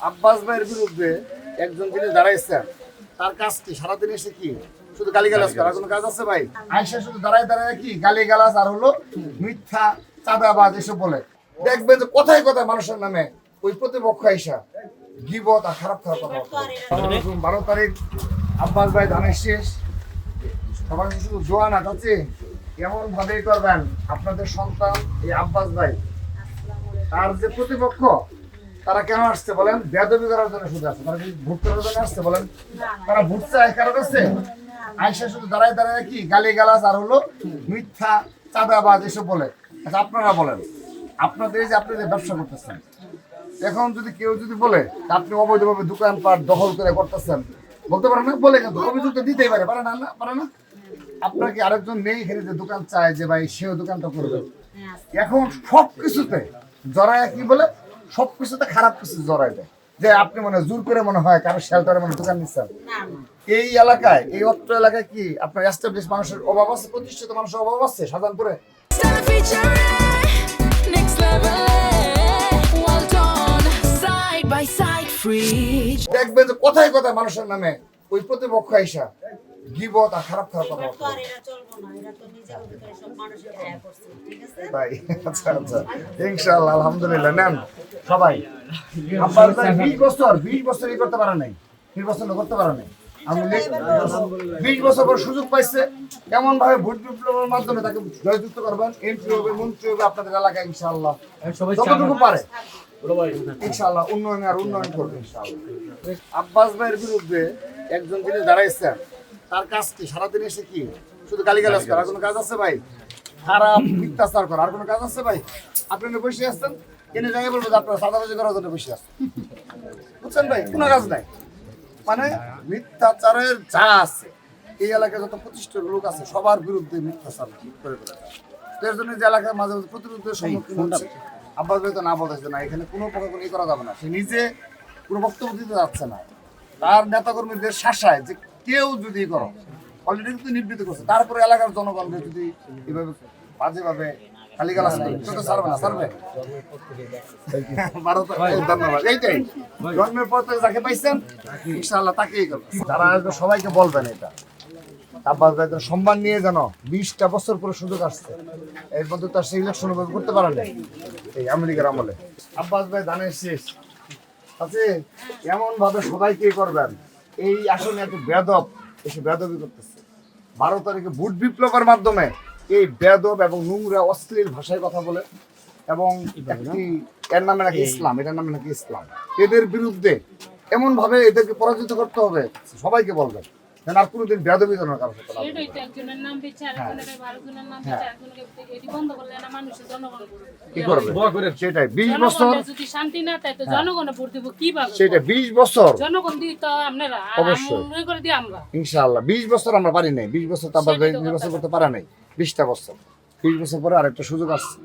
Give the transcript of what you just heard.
আব্বাস ভাইয়ের বিরুদ্ধে একজন যিনি দাঁড়াইছেন তার কাজ কি সারাদিন এসে কি শুধু গালিগালাজ করা কোনো কাজ আছে ভাই? আয়সা শুধু দাঁড়ায় দাঁড়ায় কি গালিগালাজ আর হলো মিথ্যা চাঁদাবাজ এসব বলে। দেখবেন যে কথায় কথায় মানুষের নামে ওই প্রতিপক্ষ আইসা গিবত আর খারাপ খারাপ কথা বলে। 12 তারিখ আব্বাস ভাই ধানের শেষ, সবাই শুধু দোয়া না চাচ্ছি এমন ভাবেই করবেন আপনাদের সন্তান এই আব্বাস ভাই তার যে প্রতিপক্ষ তারা কেন আসছে বলেন? বেয়াদবি করার জন্য শুধু আসছে, তারা কি ভোট করার জন্য আসছে বলেন? তারা ভোট চায় কারো কাছে? আয়সা শুধু দাঁড়ায় দাঁড়ায় কি গালিগালাজ আর হলো মিথ্যা চাঁদাবাজ এসব বলে। আচ্ছা আপনারা বলেন, আপনাদের যে আপনি যে ব্যবসা করতেছেন, এখন যদি কেউ যদি বলে আপনি অবৈধভাবে দোকানপাট দখল করে করতেছেন, বলতে পারেন না? বলে কিন্তু অভিযোগ তো দিতেই পারে, পারে না? না পারে না? আপনার কি আরেকজন নেই এখানে যে দোকান চায় যে ভাই সেও দোকানটা করবে? এখন সব কিছুতে জড়ায় কি বলে, সব কিছুতে খারাপ কিছু জড়ায় দেয় যে আপনি মনে জোর করে মনে হয় কারো শেল্টারে মনে দোকান নিচ্ছেন। এই এলাকায়, এই অত্র এলাকায় কি আপনার এস্টাবলিশ মানুষের অভাব আছে? প্রতিষ্ঠিত মানুষের অভাব আছে শাহজাহানপুরে? দেখবে যে কথায় কথায় মানুষের নামে ওই প্রতিপক্ষ আইসা গিবত আর খারাপ খারাপ কথা বলে। ভাই আচ্ছা আচ্ছা ইনশাআল্লাহ আলহামদুলিল্লাহ নেন সবাই। আব্বাস ভাই 20 বছর ই করতে পারে নাই, 20 বছর করতে পারে নাই। আমি 20 বছর পর সুযোগ পাইছে, এমন ভাবে ভোট বিপ্লবের মাধ্যমে তাকে জয়যুক্ত করবেন, এমপি হবে, মন্ত্রী হবে আপনাদের এলাকায় ইনশাআল্লাহ। যতটুকু পারে ইনশাআল্লাহ উন্নয়ন আর উন্নয়ন করবে ইনশাআল্লাহ। আব্বাস ভাইয়ের বিরুদ্ধে একজন যিনি দাঁড়াইছেন তার কাজ কি সারাদিন এসে কি শুধু গালিগালাজ করা? কোনো কাজ আছে ভাই? খারাপ মিথ্যাচার করা আর কোনো কাজ আছে ভাই? আপনি বসে আসছেন এনে জায়গায় বলবো যে আপনারা সাদাবাজি করার জন্য বসে আসছেন, বুঝছেন ভাই? কোনো কাজ নাই, মানে মিথ্যাচারের যা আছে এই এলাকায় যত প্রতিষ্ঠিত লোক আছে সবার বিরুদ্ধে মিথ্যাচার করে ফেলে। তো এর জন্য যে এলাকার মাঝে মাঝে প্রতিরোধের সম্মুখীন হচ্ছে। আব্বাস ভাই তো না বলতেছে না, এখানে কোনো প্রকার কোনো ই করা যাবে না, সে নিজে কোনো বক্তব্য দিতে যাচ্ছে না। তার নেতাকর্মীদের শাসায় যে কেউ যদি করো অলরেডি কিন্তু নিবৃত্ত করছে, তারপরে এলাকার জনগণকে যদি এভাবে বাজেভাবে গালিগালাজ করে সেটা তো ছাড়বে না, ছাড়বে? ধন্যবাদ। এইটাই জন্মের পর থেকে যাকে পাইছেন ইনশাআল্লাহ তাকেই করবে। যারা আসবে সবাইকে বলবেন এটা আব্বাস ভাই সম্মান নিয়ে জানো 20টা বছর পরে সুযোগ আসছে, এর মধ্যে তার সেই ইলেকশন করতে পারে না এই আমেরিকার আমলে। আব্বাস ভাই ধানের শেষ আছে, এমন ভাবে সবাইকে করবেন এই আসলে এত বেদব এসে বেদবি করতেছে। 12 তারিখে ভোট বিপ্লবের মাধ্যমে এই বেদব এবং নোংরা অশ্লীল ভাষায় কথা বলে এবং একটি এর নামে নাকি ইসলাম, এটার নামে নাকি ইসলাম, এদের বিরুদ্ধে এমন ভাবে এদেরকে পরাজিত করতে হবে সবাইকে বলবেন আর কোনোদিন বেদবি জানার কারণ কি করবে সেটাই। 20 বছর শান্তি না তাই তো জনগণ ভোট দিব কিভাবে? সেটা 20 বছর জনগণ দিই তো আপনারা অবশ্যই করে দিই আমরা ইনশাআল্লাহ। 20 বছর আমরা পারি নাই, 20 বছর তো আবার নির্বাচন করতে পারা নাই, 20টা বছর। 20 বছর পরে আরেকটা সুযোগ আসছে।